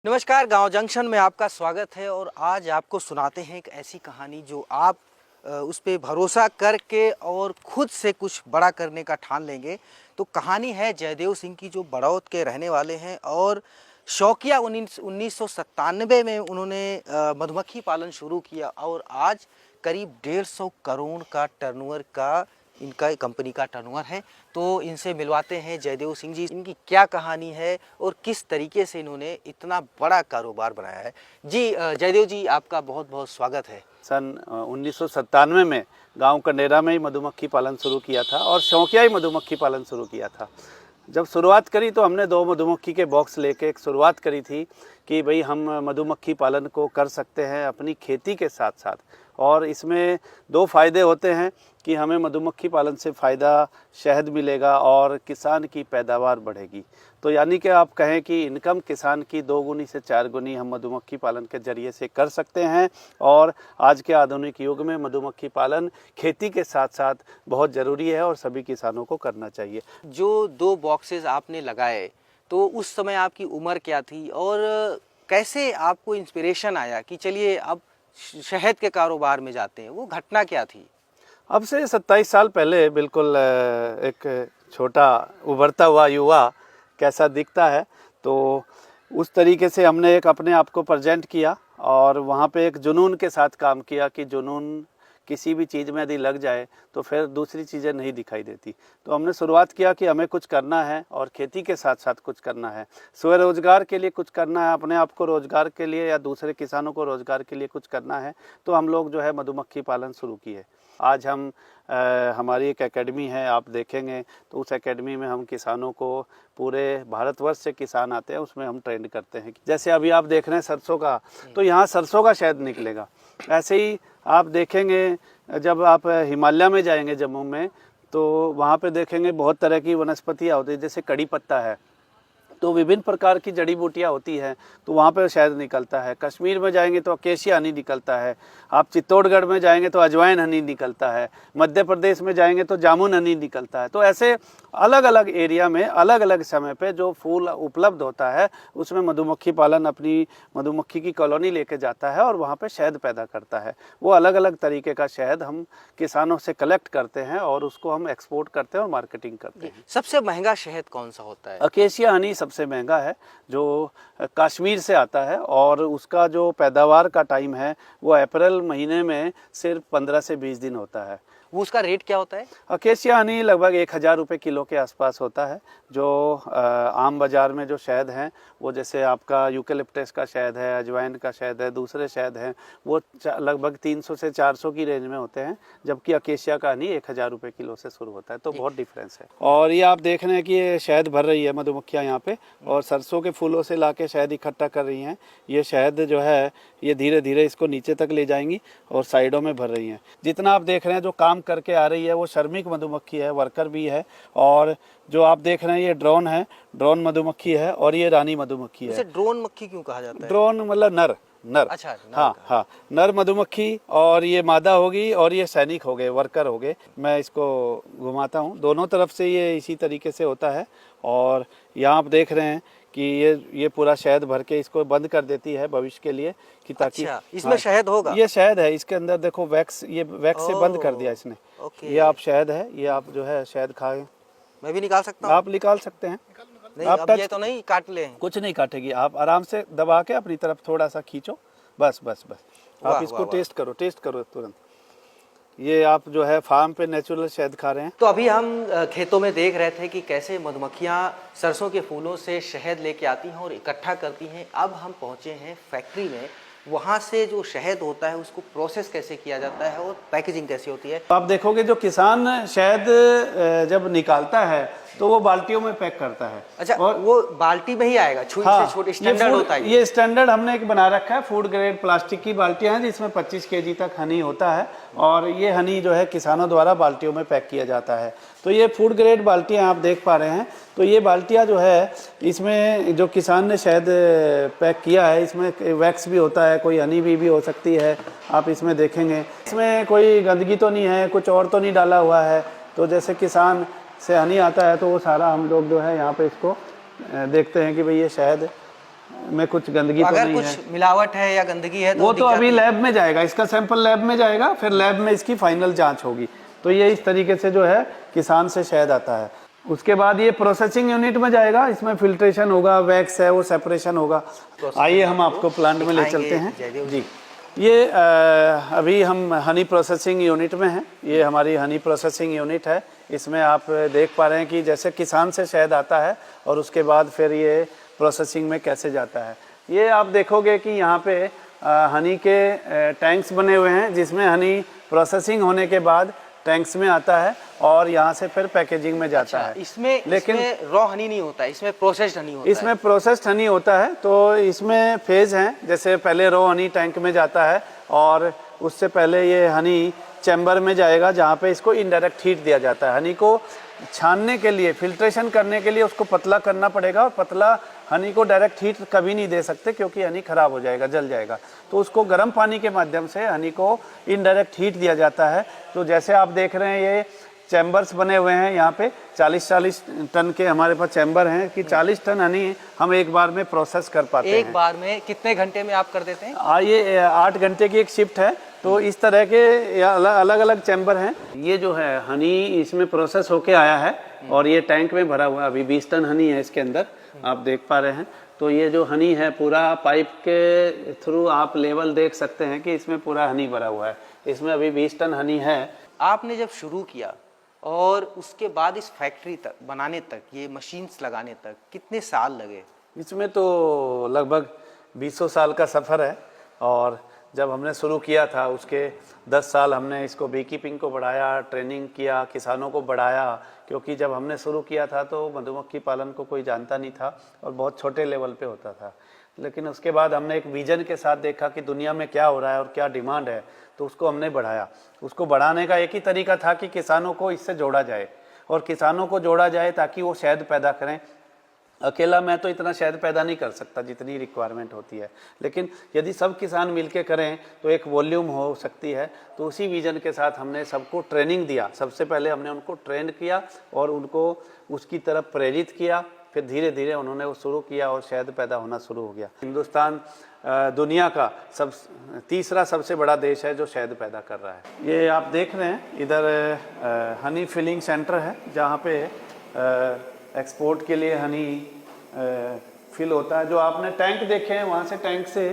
नमस्कार, गांव जंक्शन में आपका स्वागत है। और आज आपको सुनाते हैं एक ऐसी कहानी जो आप उस पे भरोसा करके और खुद से कुछ बड़ा करने का ठान लेंगे। तो कहानी है जयदेव सिंह की, जो बड़ौत के रहने वाले हैं और शौकिया 1997 में उन्होंने मधुमक्खी पालन शुरू किया और आज करीब 150 करोड़ का टर्नओवर का इनका कंपनी का टर्नओवर है। तो इनसे मिलवाते हैं जयदेव सिंह जी, इनकी क्या कहानी है और किस तरीके से इन्होंने इतना बड़ा कारोबार बनाया है। जी जयदेव जी, आपका बहुत बहुत स्वागत है। सन 1997 में गांव कंडेरा में ही मधुमक्खी पालन शुरू किया था और शौकिया ही मधुमक्खी पालन शुरू किया था। जब शुरुआत करी तो हमने 2 मधुमक्खी के बॉक्स लेके एक शुरुआत करी थी कि भाई हम मधुमक्खी पालन को कर सकते हैं अपनी खेती के साथ साथ। और इसमें 2 फ़ायदे होते हैं कि हमें मधुमक्खी पालन से फ़ायदा शहद मिलेगा और किसान की पैदावार बढ़ेगी। तो यानी कि आप कहें कि इनकम किसान की 2 गुनी से 4 गुनी हम मधुमक्खी पालन के ज़रिए से कर सकते हैं। और आज के आधुनिक युग में मधुमक्खी पालन खेती के साथ साथ बहुत ज़रूरी है और सभी किसानों को करना चाहिए। जो 2 बॉक्सेस आपने लगाए, तो उस समय आपकी उम्र क्या थी और कैसे आपको इंस्पिरेशन आया कि चलिए अब शहद के कारोबार में जाते हैं? वो घटना क्या थी? अब से 27 साल पहले बिल्कुल एक छोटा उभरता हुआ युवा कैसा दिखता है, तो उस तरीके से हमने एक अपने आप को प्रेजेंट किया और वहाँ पे एक जुनून के साथ काम किया कि जुनून किसी भी चीज़ में यदि लग जाए तो फिर दूसरी चीज़ें नहीं दिखाई देती। तो हमने शुरुआत किया कि हमें कुछ करना है और खेती के साथ साथ कुछ करना है, स्वरोजगार के लिए कुछ करना है, अपने आप को रोजगार के लिए या दूसरे किसानों को रोजगार के लिए कुछ करना है। तो हम लोग जो है मधुमक्खी पालन शुरू किए। आज हम हमारी एक एकेडमी है, आप देखेंगे तो उस एकेडमी में हम किसानों को, पूरे भारतवर्ष से किसान आते हैं, उसमें हम ट्रेंड करते हैं। जैसे अभी आप देख रहे हैं सरसों का, तो यहाँ सरसों का शहद निकलेगा। ऐसे ही आप देखेंगे जब आप हिमालय में जाएंगे जम्मू में, तो वहाँ पे देखेंगे बहुत तरह की वनस्पतियाँ होती है। जैसे कड़ी पत्ता है, तो विभिन्न प्रकार की जड़ी बूटियाँ होती हैं, तो वहाँ पर शहद निकलता है। कश्मीर में जाएंगे तो अकेशिया हनी निकलता है। आप चित्तौड़गढ़ में जाएंगे तो अजवाइन हनी निकलता है। मध्य प्रदेश में जाएंगे तो जामुन हनी निकलता है। तो ऐसे अलग अलग एरिया में अलग अलग समय पे जो फूल उपलब्ध होता है, उसमें मधुमक्खी पालन अपनी मधुमक्खी की कॉलोनी लेके जाता है और वहाँ पे शहद पैदा करता है। वो अलग अलग तरीके का शहद हम किसानों से कलेक्ट करते हैं और उसको हम एक्सपोर्ट करते हैं और मार्केटिंग करते हैं। सबसे महंगा शहद कौन सा होता है? अकेशिया हनी सबसे महंगा है, जो कश्मीर से आता है और उसका जो पैदावार का टाइम है वो अप्रैल महीने में सिर्फ 15 से 20 दिन होता है। वो उसका रेट क्या होता है? अकेशिया हनी लगभग 1000 रुपये किलो के आसपास होता है। जो आम बाज़ार में जो शहद हैं, वो जैसे आपका यूकेलिप्टस का शहद है, अजवाइन का शहद है, दूसरे शहद हैं, वो लगभग 300 से 400 की रेंज में होते हैं, जबकि अकेशिया का हनी 1000 रुपये किलो से शुरू होता है। तो बहुत डिफरेंस है। और ये आप देख रहे हैं कि ये शहद भर रही है मधुमक्खियाँ यहाँ पे, और सरसों के फूलों से ला के शहद इकट्ठा कर रही हैं। ये शहद जो है ये धीरे धीरे इसको नीचे तक ले जाएंगी और साइडों में भर रही हैं। जितना आप देख रहे हैं जो काम करके आ रही है वो श्रमिक मधुमक्खी है, वर्कर भी है। और जो आप देख रहे हैं ये ड्रोन है, ड्रोन मधुमक्खी है, और ये रानी मधुमक्खी है। ड्रोन मक्खी क्यों कहा जाता है? ड्रोन मतलब नर। अच्छा, हाँ, नर मधुमक्खी, और ये मादा होगी और ये सैनिक हो गए, वर्कर हो गए। मैं इसको घुमाता हूँ, दोनों तरफ से ये इसी तरीके से होता है। और यहाँ आप देख रहे हैं कि ये पूरा शहद भर के इसको बंद कर देती है भविष्य के लिए, कि ताकि इसमें हाँ, शहद होगा। ये शहद है, इसके अंदर देखो वैक्स, ये वैक्स से बंद कर दिया इसने। ये आप शहद है, ये आप जो है शहद खाएं। मैं भी निकाल सकता हूँ? आप निकाल सकते हैं। नहीं, आप अब ये तो नहीं काट ले? कुछ नहीं काटेगी, आप आराम से दबा के अपनी तरफ थोड़ा सा खींचो, बस बस बस। आप इसको टेस्ट करो तुरंत। ये आप जो है फार्म पे नेचुरल शहद खा रहे हैं। तो अभी हम खेतों में देख रहे थे कि कैसे मधुमक्खियाँ सरसों के फूलों से शहद लेके आती हैं और इकट्ठा करती हैं। अब हम पहुँचे हैं फैक्ट्री में, वहाँ से जो शहद होता है उसको प्रोसेस कैसे किया जाता है और पैकेजिंग कैसी होती है। आप देखोगे जो किसान शहद जब निकालता है तो वो बाल्टियों में पैक करता है। अच्छा, और वो बाल्टी में ही आएगा? हाँ, छोटे स्टैंडर्ड होता है ये स्टैंडर्ड हमने एक बना रखा है। फूड ग्रेड प्लास्टिक की बाल्टियां हैं जिसमें 25 kg तक हनी होता है, और ये हनी जो है किसानों द्वारा बाल्टियों में पैक किया जाता है। तो ये फूड ग्रेड बाल्टियां आप देख पा रहे हैं। तो ये बाल्टियां जो है, इसमें जो किसान ने शहद पैक किया है, इसमें वैक्स भी होता है, कोई हनी भी हो सकती है। आप इसमें देखेंगे इसमें कोई गंदगी तो नहीं है, कुछ और तो नहीं डाला हुआ है। तो जैसे किसान से हनी आता है तो वो सारा हम लोग जो है यहाँ पे इसको देखते हैं कि भाई ये शहद में कुछ गंदगी तो अगर नहीं कुछ है। मिलावट है या गंदगी है वो तो दिक्कत अभी नहीं। लैब में जाएगा, इसका सैंपल लैब में जाएगा, फिर लैब में इसकी फाइनल जांच होगी। तो ये इस तरीके से जो है किसान से शहद आता है। उसके बाद ये प्रोसेसिंग यूनिट में जाएगा, इसमें फिल्ट्रेशन होगा, वैक्स है वो सेपरेशन होगा। आइए हम आपको प्लांट में ले चलते हैं जयदेव जी। ये अभी हम हनी प्रोसेसिंग यूनिट में हैं। ये हमारी हनी प्रोसेसिंग यूनिट है। इसमें आप देख पा रहे हैं कि जैसे किसान से शहद आता है और उसके बाद फिर ये प्रोसेसिंग में कैसे जाता है। ये आप देखोगे कि यहाँ पे हनी के टैंक्स बने हुए हैं, जिसमें हनी प्रोसेसिंग होने के बाद टैंक्स में आता है और यहाँ से फिर पैकेजिंग में जाता है। लेकिन रॉ हनी नहीं होता, इसमें प्रोसेस्ड हनी होता है। इसमें प्रोसेस्ड हनी होता है। तो इसमें फेज हैं, जैसे पहले रॉ हनी टैंक में जाता है और उससे पहले ये हनी चैम्बर में जाएगा, जहाँ पे इसको इनडायरेक्ट हीट दिया जाता है। हनी को छानने के लिए, फिल्ट्रेशन करने के लिए उसको पतला करना पड़ेगा, और पतला हनी को डायरेक्ट हीट कभी नहीं दे सकते क्योंकि हनी खराब हो जाएगा, जल जाएगा। तो उसको गर्म पानी के माध्यम से हनी को इनडायरेक्ट हीट दिया जाता है। तो जैसे आप देख रहे हैं ये चैम्बर्स बने हुए हैं, यहाँ पे 40-40 टन के हमारे पास चैम्बर हैं कि 40 टन हनी हम एक बार में प्रोसेस कर पाते हैं। एक बार में कितने घंटे में आप कर देते हैं? ये 8 घंटे की एक शिफ्ट है। तो इस तरह के अलग अलग चैम्बर हैं। ये जो है हनी इसमें प्रोसेस होके आया है और ये टैंक में भरा हुआ है। अभी 20 टन हनी है इसके अंदर, आप देख पा रहे हैं। तो ये जो हनी है पूरा पाइप के थ्रू आप लेवल देख सकते हैं कि इसमें पूरा हनी भरा हुआ है। इसमें अभी 20 टन हनी है। आपने जब शुरू किया और उसके बाद इस फैक्ट्री तक बनाने तक, ये मशीन्स लगाने तक कितने साल लगे? इसमें तो लगभग 20 साल का सफ़र है। और जब हमने शुरू किया था उसके 10 साल हमने इसको बी कीपिंग को बढ़ाया, ट्रेनिंग किया, किसानों को बढ़ाया। क्योंकि जब हमने शुरू किया था तो मधुमक्खी पालन को कोई जानता नहीं था और बहुत छोटे लेवल पे होता था। लेकिन उसके बाद हमने एक विजन के साथ देखा कि दुनिया में क्या हो रहा है और क्या डिमांड है, तो उसको हमने बढ़ाया। उसको बढ़ाने का एक ही तरीका था कि किसानों को इससे जोड़ा जाए, और किसानों को जोड़ा जाए ताकि वो शहद पैदा करें। अकेला मैं तो इतना शहद पैदा नहीं कर सकता जितनी रिक्वायरमेंट होती है, लेकिन यदि सब किसान मिलके करें तो एक वॉल्यूम हो सकती है। तो उसी विजन के साथ हमने सबको ट्रेनिंग दिया। सबसे पहले हमने उनको ट्रेन किया और उनको उसकी तरफ प्रेरित किया। फिर धीरे धीरे उन्होंने वो शुरू किया और शहद पैदा होना शुरू हो गया। हिंदुस्तान दुनिया का तीसरा सबसे बड़ा देश है जो शहद पैदा कर रहा है। ये आप देख रहे हैं इधर हनी फिलिंग सेंटर है, जहाँ पे एक्सपोर्ट के लिए हनी फिल होता है। जो आपने टैंक देखे हैं वहाँ से, टैंक से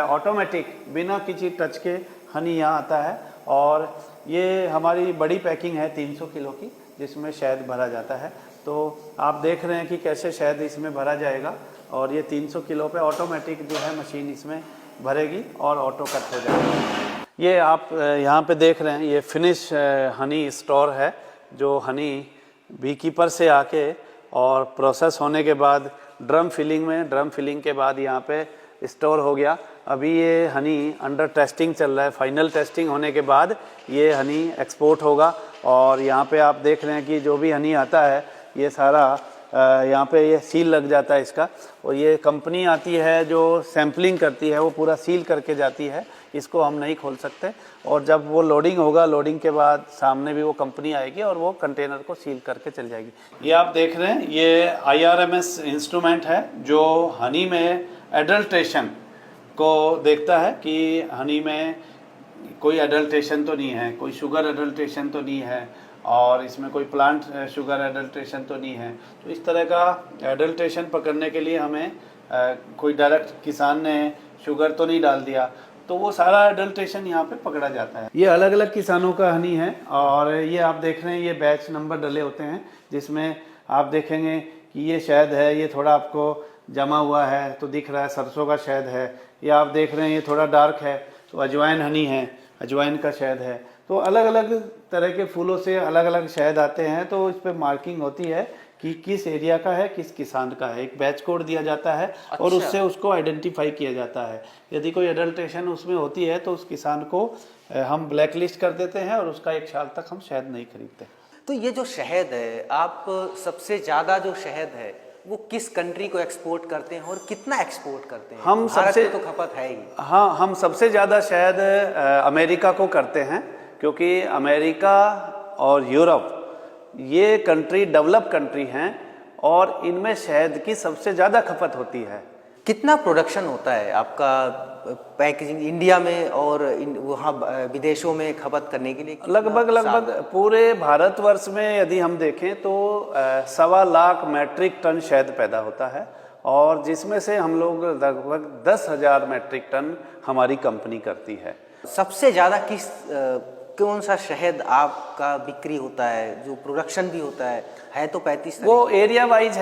ऑटोमेटिक बिना किसी टच के हनी यहाँ आता है। और ये हमारी बड़ी पैकिंग है 300 किलो की, जिसमें शहद भरा जाता है। तो आप देख रहे हैं कि कैसे शहद इसमें भरा जाएगा, और ये 300 किलो पे ऑटोमेटिक जो है मशीन इसमें भरेगी और ऑटो कट हो जाएगा। ये आप यहाँ पे देख रहे हैं, ये फिनिश हनी स्टोर है, जो हनी बी कीपर से आके और प्रोसेस होने के बाद ड्रम फिलिंग में, ड्रम फिलिंग के बाद यहाँ पे स्टोर हो गया। अभी ये हनी अंडर टेस्टिंग चल रहा है। फाइनल टेस्टिंग होने के बाद ये हनी एक्सपोर्ट होगा। और यहाँ पे आप देख रहे हैं कि जो भी हनी आता है ये सारा यहाँ पे ये सील लग जाता है इसका, और ये कंपनी आती है जो सैम्पलिंग करती है, वो पूरा सील करके जाती है। इसको हम नहीं खोल सकते। और जब वो लोडिंग होगा, लोडिंग के बाद सामने भी वो कंपनी आएगी और वो कंटेनर को सील करके चल जाएगी। ये आप देख रहे हैं, ये IRMS इंस्ट्रूमेंट है जो हनी में एडल्ट्रेशन को देखता है कि हनी में कोई एडल्ट्रेशन तो नहीं है, कोई शुगर एडल्ट्रेशन तो नहीं है, और इसमें कोई प्लांट शुगर एडल्ट्रेशन तो नहीं है। तो इस तरह का एडल्ट्रेशन पकड़ने के लिए हमें कोई डायरेक्ट किसान ने शुगर तो नहीं डाल दिया, तो वो सारा एडल्ट्रेशन यहाँ पे पकड़ा जाता है। ये अलग अलग किसानों का हनी है, और ये आप देख रहे हैं ये बैच नंबर डले होते हैं, जिसमें आप देखेंगे कि ये शहद है, ये थोड़ा आपको जमा हुआ है तो दिख रहा है सरसों का शहद है। ये आप देख रहे हैं ये थोड़ा डार्क है तो अजवाइन हनी है, अजवाइन का शहद है। तो अलग अलग तरह के फूलों से अलग अलग शहद आते हैं। तो इस पर मार्किंग होती है कि किस एरिया का है, किस किसान का है। एक बैच कोड दिया जाता है। अच्छा। और उससे उसको आइडेंटिफाई किया जाता है। यदि कोई एडल्ट्रेशन उसमें होती है तो उस किसान को हम ब्लैक लिस्ट कर देते हैं और उसका 1 साल तक हम शहद नहीं खरीदते। तो ये जो शहद है, आप सबसे ज़्यादा जो शहद है वो किस कंट्री को एक्सपोर्ट करते हैं और कितना एक्सपोर्ट करते हैं? हम सबसे तो खपत है ही। हाँ, हम सबसे ज़्यादा शहद अमेरिका को करते हैं, क्योंकि अमेरिका और यूरोप ये कंट्री डेवलप कंट्री हैं और इनमें शहद की सबसे ज़्यादा खपत होती है। कितना प्रोडक्शन होता है आपका पैकेजिंग इंडिया में और वहाँ विदेशों में खपत करने के लिए? लगभग पूरे भारतवर्ष में यदि हम देखें तो 1.25 लाख मैट्रिक टन शहद पैदा होता है, और जिसमें से हम लोग लगभग 10,000 मैट्रिक टन हमारी कंपनी करती है। सबसे ज़्यादा कौन सा शहद आपका बिक्री होता है, जो प्रोडक्शन भी होता है तो 35? वो एरिया वाइज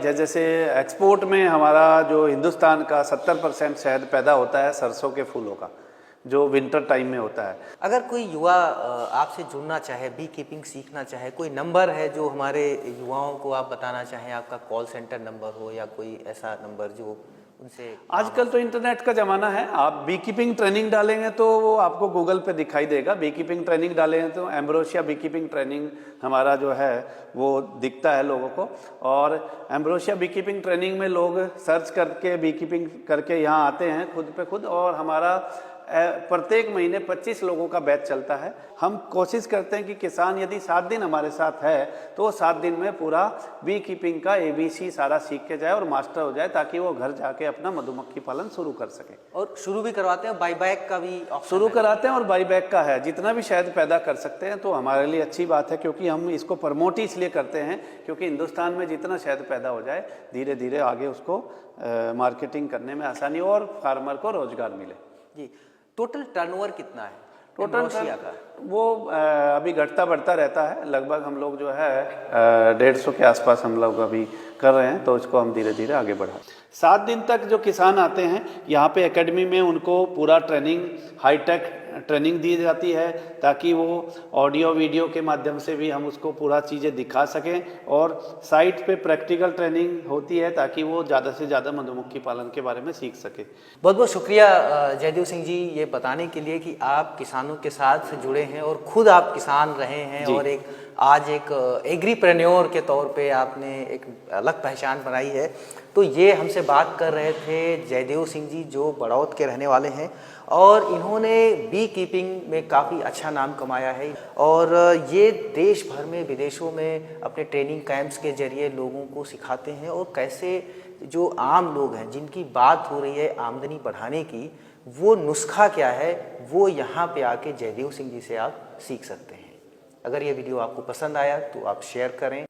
है। जैसे एक्सपोर्ट में हमारा जो हिंदुस्तान का 70% शहद पैदा होता है सरसों के फूलों का, जो विंटर टाइम में होता है। अगर कोई युवा आपसे जुड़ना चाहे, बी कीपिंग सीखना चाहे, कोई नंबर है जो हमारे युवाओं को आप बताना चाहें, आपका कॉल सेंटर नंबर हो या कोई ऐसा नंबर जो उनसे? आजकल तो इंटरनेट का ज़माना है, आप बी कीपिंग ट्रेनिंग डालेंगे तो वो आपको गूगल पे दिखाई देगा। बी कीपिंग ट्रेनिंग डालेंगे तो एम्ब्रोसिया बी कीपिंग ट्रेनिंग हमारा जो है वो दिखता है लोगों को, और एम्ब्रोसिया बी कीपिंग ट्रेनिंग में लोग सर्च करके बी कीपिंग करके यहाँ आते हैं खुद पे खुद, और हमारा प्रत्येक महीने 25 लोगों का बैच चलता है। हम कोशिश करते हैं कि किसान यदि 7 दिन हमारे साथ है तो वो 7 दिन में पूरा बी कीपिंग का ABC सारा सीख के जाए और मास्टर हो जाए, ताकि वो घर जाके अपना मधुमक्खी पालन शुरू कर सके। और शुरू भी करवाते हैं, बाई बैक का भी शुरू कराते हैं, और बाई बैक का है। जितना भी शहद पैदा कर सकते हैं तो हमारे लिए अच्छी बात है, क्योंकि हम इसको प्रमोट ही इसलिए करते हैं क्योंकि हिंदुस्तान में जितना शहद पैदा हो जाए धीरे धीरे आगे उसको मार्केटिंग करने में आसानी हो और फार्मर को रोजगार मिले। जी, टोटल टर्नओवर कितना है टोटल का? वो अभी घटता बढ़ता रहता है। लगभग हम लोग जो है 150 के आसपास हम लोग अभी कर रहे हैं, तो इसको हम धीरे धीरे आगे बढ़ाएं। 7 दिन तक जो किसान आते हैं यहाँ पे एकेडमी में, उनको पूरा ट्रेनिंग, हाईटेक ट्रेनिंग दी जाती है, ताकि वो ऑडियो वीडियो के माध्यम से भी हम उसको पूरा चीज़ें दिखा सकें, और साइट पे प्रैक्टिकल ट्रेनिंग होती है ताकि वो ज़्यादा से ज़्यादा मधुमक्खी पालन के बारे में सीख सके। बहुत बहुत शुक्रिया जयदेव सिंह जी, ये बताने के लिए कि आप किसानों के साथ जुड़े हैं और खुद आप किसान रहे हैं, और आज एक एग्रीप्रेन्योर के तौर पे आपने एक अलग पहचान बनाई है। तो ये हमसे बात कर रहे थे जयदेव सिंह जी, जो बड़ौत के रहने वाले हैं, और इन्होंने बी कीपिंग में काफ़ी अच्छा नाम कमाया है, और ये देश भर में, विदेशों में अपने ट्रेनिंग कैंप्स के जरिए लोगों को सिखाते हैं, और कैसे जो आम लोग हैं जिनकी बात हो रही है आमदनी बढ़ाने की, वो नुस्खा क्या है वो यहाँ पे आके जयदेव सिंह जी से आप सीख सकते हैं। अगर ये वीडियो आपको पसंद आया तो आप शेयर करें,